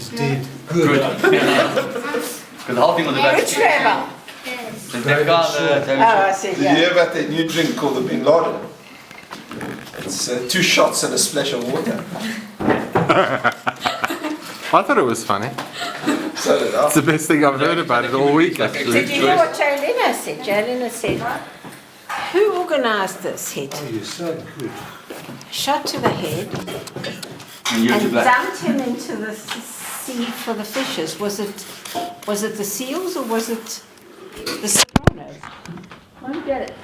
He's dead. Good. Because the whole thing was about... Trevor. I see, Did you hear about that new drink called the Bin Laden? It's 2 shots and a splash of water. I thought it was funny. So did I. It's the best thing I've heard about it all week, actually. Did you hear what Joe Leno said? Joe Leno said, who organised this hit? Oh, you're so good. Shot to the head and dumped him into the sea for the fishes. Was it the seals or was it the sopranos? I don't get it.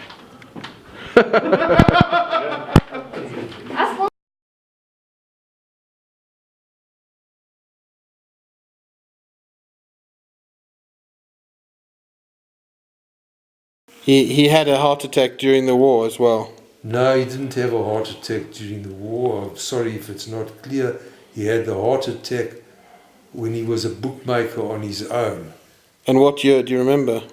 He had a heart attack during the war as well. No, he didn't have a heart attack during the war. I'm sorry if it's not clear. He had the heart attack when he was a bookmaker on his own. And what year do you remember?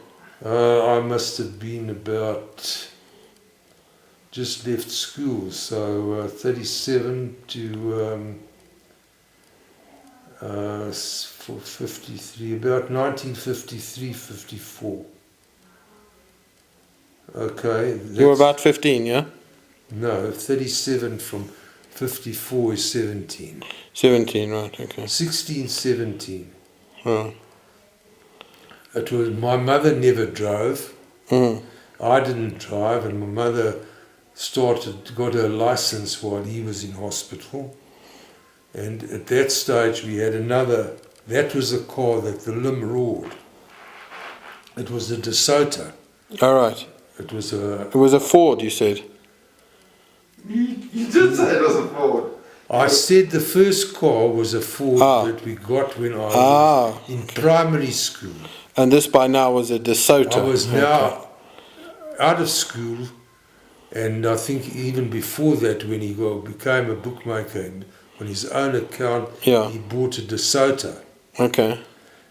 I must have been about just left school, so 37 to 53, about 1953, 54. Okay. You were about 15, yeah? No, 37 from 54 is 17. 17, right, okay. 16, 17. Oh. It was, my mother never drove. Mm. I didn't drive, and my mother got her license while he was in hospital. And at that stage we had another, that was a car that the limb roared. It was a DeSoto. All right. It was a Ford, you said? You did say it was a Ford. I said the first car was a Ford that we got when I was in primary school. And this by now was a DeSoto? I was now out of school, and I think even before that, when he became a bookmaker and on his own account, he bought a DeSoto. Okay.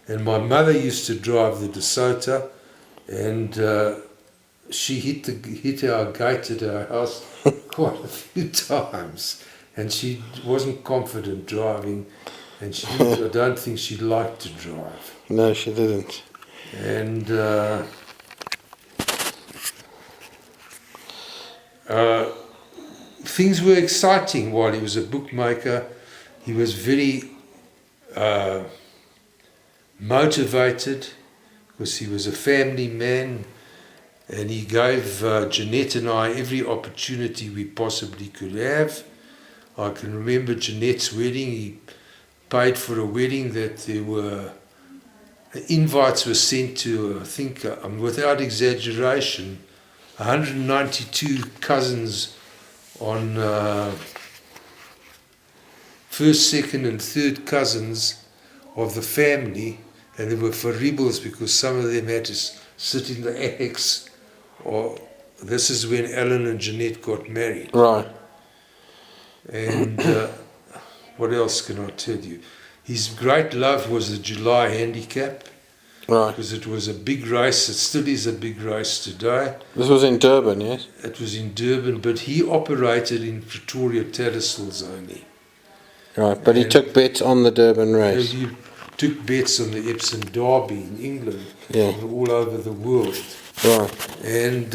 And my mother used to drive the DeSoto, and she hit our gate at our house quite a few times, and she wasn't confident driving, and I don't think she liked to drive. No, she didn't. And things were exciting while he was a bookmaker. He was very motivated because he was a family man, and he gave Jeanette and I every opportunity we possibly could have. I can remember Jeanette's wedding. He paid for a wedding that there were invites were sent to, I think, without exaggeration, 192 cousins on first, second and third cousins of the family, and they were for rebels because some of them had to sit in the annex. Or this is when Alan and Jeanette got married. Right. And what else can I tell you? His great love was the July Handicap. Right. Because it was a big race. It still is a big race today. This was in Durban, yes? It was in Durban, but he operated in Pretoria Tattersall's only. Right, but he took bets on the Durban race. He took bets on the Epsom Derby in England, and all over the world. Right. And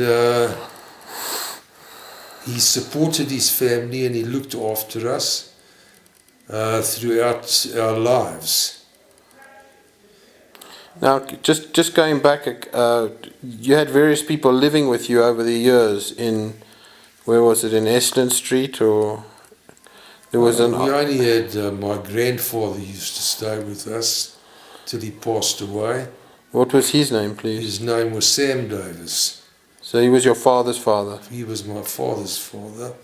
he supported his family, and he looked after us throughout our lives. Now, just going back, you had various people living with you over the years in, where was it, in Estlin Street, or there was an... We only had, my grandfather used to stay with us till he passed away. What was his name, please? His name was Sam Davis. So he was your father's father? He was my father's father,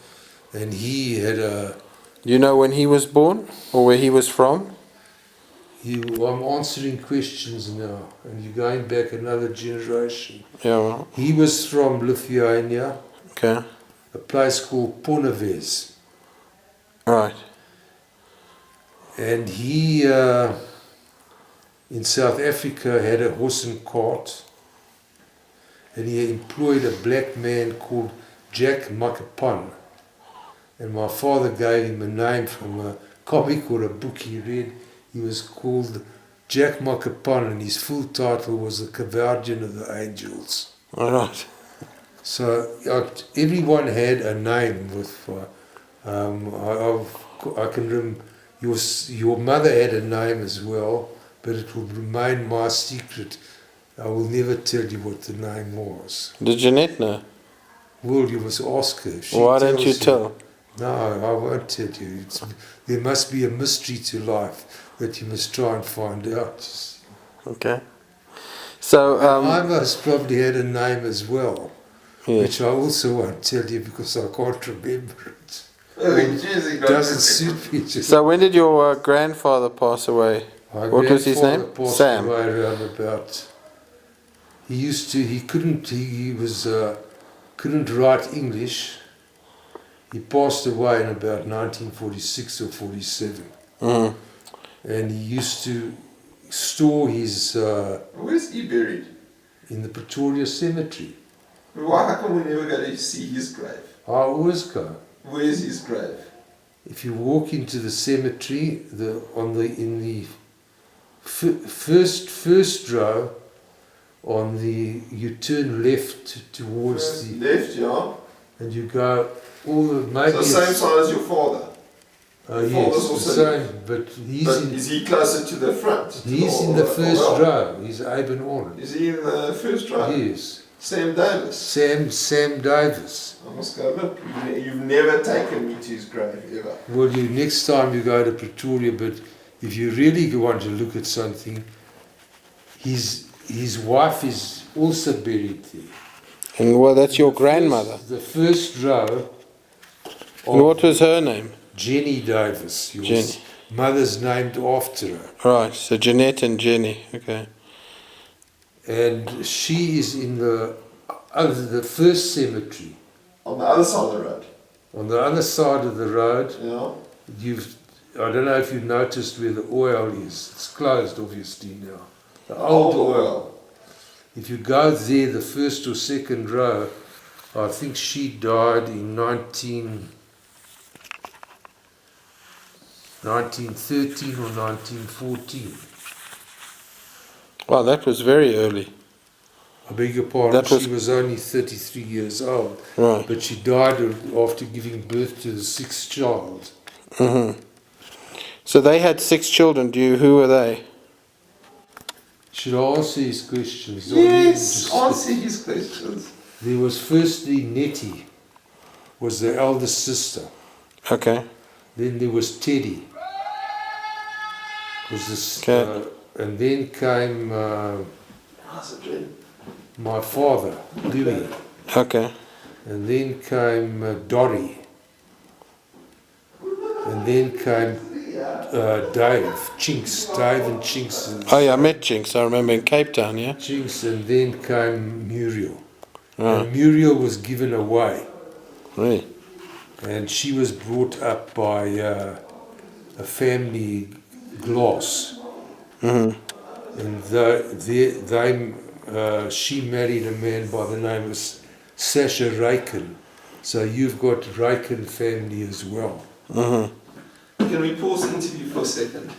and he had a... Do you know when he was born, or where he was from? I'm answering questions now, and you're going back another generation. Yeah, well. He was from Lithuania, okay, a place called Poneves. Right. And he, in South Africa, had a horse and cart, and he employed a black man called Jack Makapan. And my father gave him a name from a comic or a book he read. he was called Jack Makapon, and his full title was the Guardian of the Angels. All right. So everyone had a name. I can remember your mother had a name as well, but it will remain my secret. I will never tell you what the name was. Did Jeanette know? Well, you must ask her. If she Why don't you tells tell? No, I won't tell you. There must be a mystery to life that you must try and find out. Okay. So, I must probably had a name as well, yes. which I also won't tell you because I can't remember it. Oh, geez, he It got doesn't this. suit me. So when did your grandfather pass away? My What was his grandfather name? passed Sam. away around about. Couldn't write English. He passed away in about 1946 or 47. Mm. And he used to store his Where's he buried? in the Pretoria Cemetery. Why come we never go to see his grave? I always go. Where's his grave? If you walk into the cemetery, in the first row, you turn left towards the Left, yeah. and you go all the maybe So same side as your father. Yes, father's the also same, but Is he closer to the front? he's in the first row. He's Aben Orland. Is he in the first row? Yes, Sam Davis. Sam Davis. I must go look. You've never taken me to his grave ever. Well, next time you go to Pretoria, but if you really want to look at something, his wife is also buried there. And well, that's your grandmother. The first row. And what was her name? Jenny Davis. Your Jenny. mother's named after her. Right, so Jeanette and Jenny. Okay. And she is in the first cemetery. On the other side of the road. On the other side of the road, Yeah. I don't know if you've noticed where the oil is. It's closed, obviously, now. The old oil. If you go there, the first or second row, I think she died in 1913 or 1914. Wow, that was very early. I beg your pardon, That she was only 33 years old, Right. but she died after giving birth to the sixth child. Mm-hmm. So they had 6 children. Who were they? Should I answer his questions? Yes, answer his questions. There was firstly Nettie, was the eldest sister. Okay. Then there was Teddy. Was this, Okay. and then came How's it been? my father, Levy. Okay. And then came Dorry. And then came Dave and Chinks. Oh yeah, I met Jinx. I remember in Cape Town. Yeah. Chinks, and then came Muriel. Right. And Muriel was given away. Really. And she was brought up by a family glass. Mm-hmm. And she married a man by the name of Sasha Reichen. So you've got Reichen family as well. Mm-hmm. Can we pause the interview for a second?